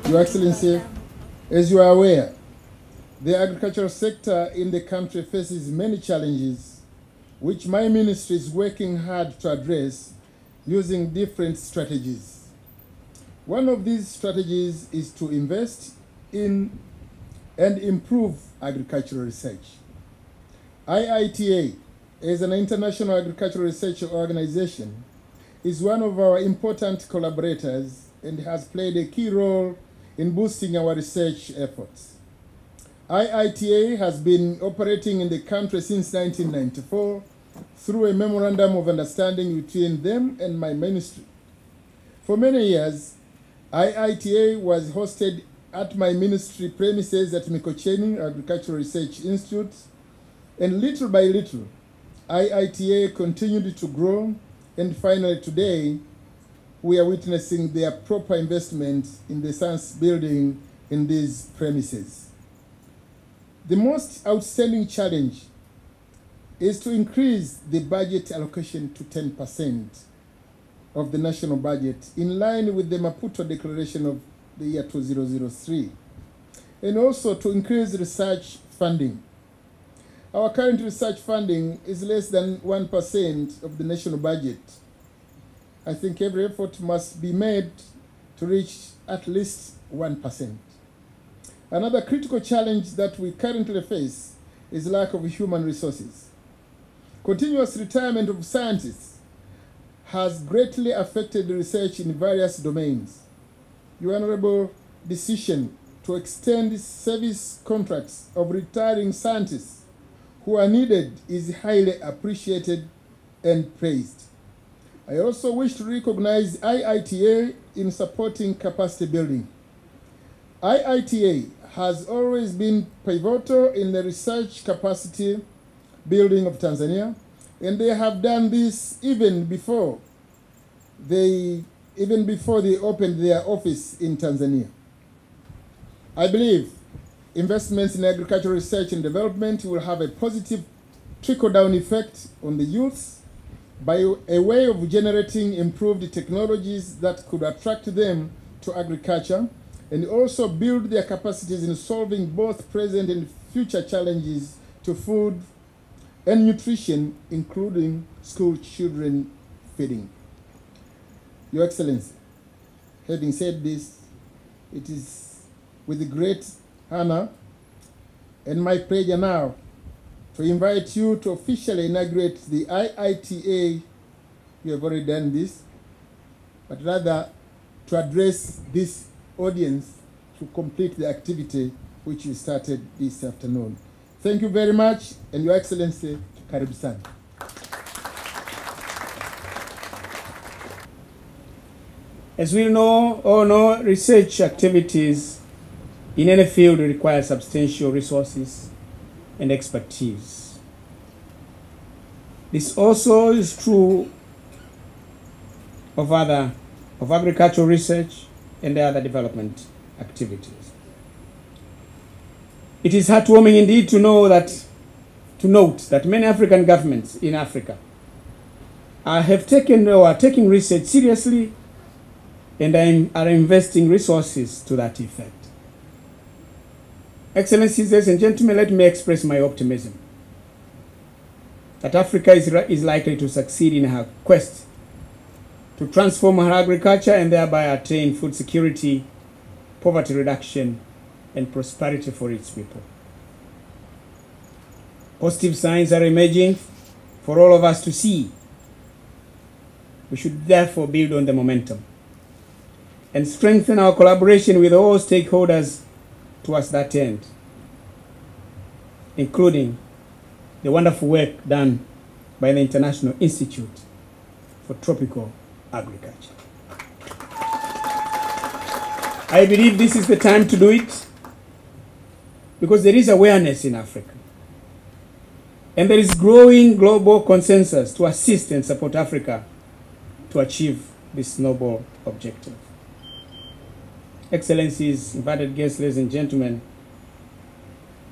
Your Excellency, as you are aware, the agricultural sector in the country faces many challenges, which my ministry is working hard to address using different strategies. One of these strategies is to invest in and improve agricultural research. IITA, as an international agricultural research organization, is one of our important collaborators and has played a key role in boosting our research efforts. IITA has been operating in the country since 1994 through a memorandum of understanding between them and my ministry. For many years, IITA was hosted at my ministry premises at Mikocheni Agricultural Research Institute, and little by little, IITA continued to grow, and finally today, we are witnessing their proper investment in the science building in these premises. The most outstanding challenge is to increase the budget allocation to 10% of the national budget in line with the Maputo Declaration of the year 2003, and also to increase research funding. Our current research funding is less than 1% of the national budget. I think every effort must be made to reach at least 1%. Another critical challenge that we currently face is lack of human resources. Continuous retirement of scientists has greatly affected research in various domains. Your honorable decision to extend service contracts of retiring scientists who are needed is highly appreciated and praised. I also wish to recognize IITA in supporting capacity building. IITA has always been pivotal in the research capacity building of Tanzania, and they have done this even before they opened their office in Tanzania. I believe investments in agricultural research and development will have a positive trickle-down effect on the youth by a way of generating improved technologies that could attract them to agriculture and also build their capacities in solving both present and future challenges to food and nutrition, including school children feeding. Your Excellency, having said this, it is with great honor and my pleasure now to invite you to officially inaugurate the IITA. You have already done this, but rather to address this audience to complete the activity which you started this afternoon. Thank you very much, and Your Excellency, karibu sana. As we all know, research activities in any field require substantial resources and expertise. This also is true of agricultural research and other development activities. It is heartwarming indeed to note that many African governments in Africa have taken or are taking research seriously and are investing resources to that effect. Excellencies, ladies and gentlemen, let me express my optimism that Africa is likely to succeed in her quest to transform her agriculture and thereby attain food security, poverty reduction, and prosperity for its people. Positive signs are emerging for all of us to see. We should therefore build on the momentum and strengthen our collaboration with all stakeholders towards that end, including the wonderful work done by the International Institute for Tropical Agriculture. I believe this is the time to do it because there is awareness in Africa and there is growing global consensus to assist and support Africa to achieve this noble objective. Excellencies, invited guests, ladies and gentlemen,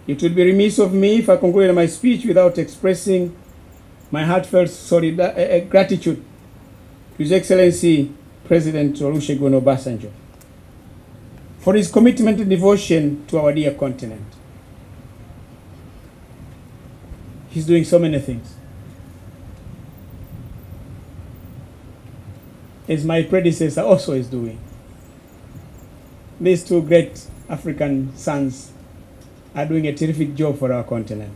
it would be remiss of me if I concluded my speech without expressing my heartfelt gratitude to His Excellency President Olusegun Obasanjo for his commitment and devotion to our dear continent. He's doing so many things. As my predecessor also is doing. These two great African sons are doing a terrific job for our continent.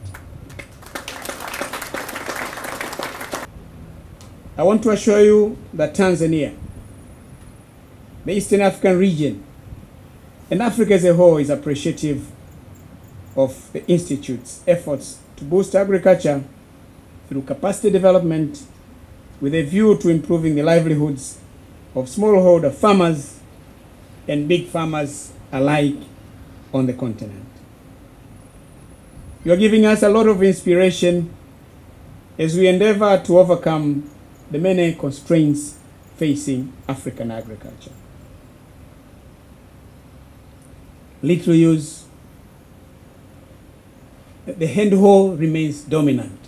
I want to assure you that Tanzania, the Eastern African region, and Africa as a whole is appreciative of the Institute's efforts to boost agriculture through capacity development with a view to improving the livelihoods of smallholder farmers and big farmers alike on the continent. You are giving us a lot of inspiration as we endeavor to overcome the many constraints facing African agriculture. Little use, the hand hoe remains dominant.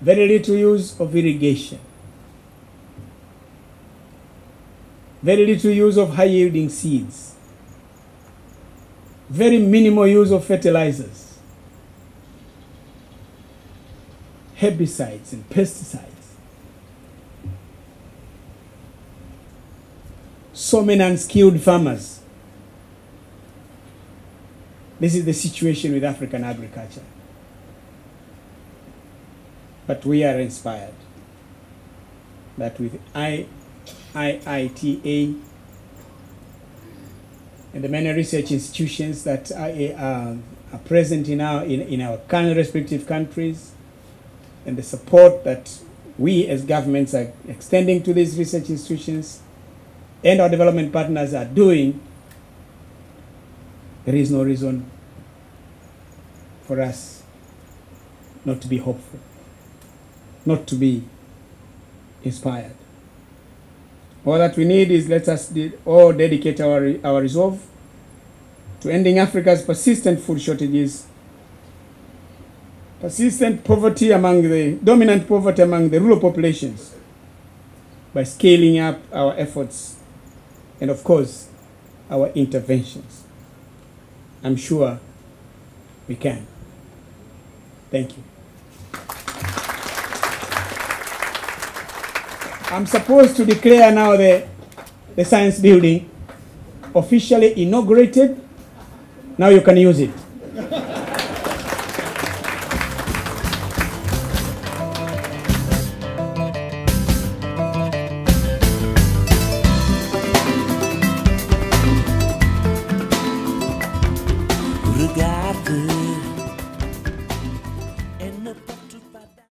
Very little use of irrigation. Very little use of high-yielding seeds. Very minimal use of fertilizers, herbicides and pesticides. So many unskilled farmers. This is the situation with African agriculture. But we are inspired that with IITA and the many research institutions that are present in our current respective countries, and the support that we as governments are extending to these research institutions and our development partners are doing, there is no reason for us not to be hopeful, not to be inspired. All that we need is let us all dedicate our resolve to ending Africa's persistent food shortages, persistent poverty dominant poverty among the rural populations, by scaling up our efforts and, of course, our interventions. I'm sure we can. Thank you. I'm supposed to declare now the science building officially inaugurated. Now you can use it.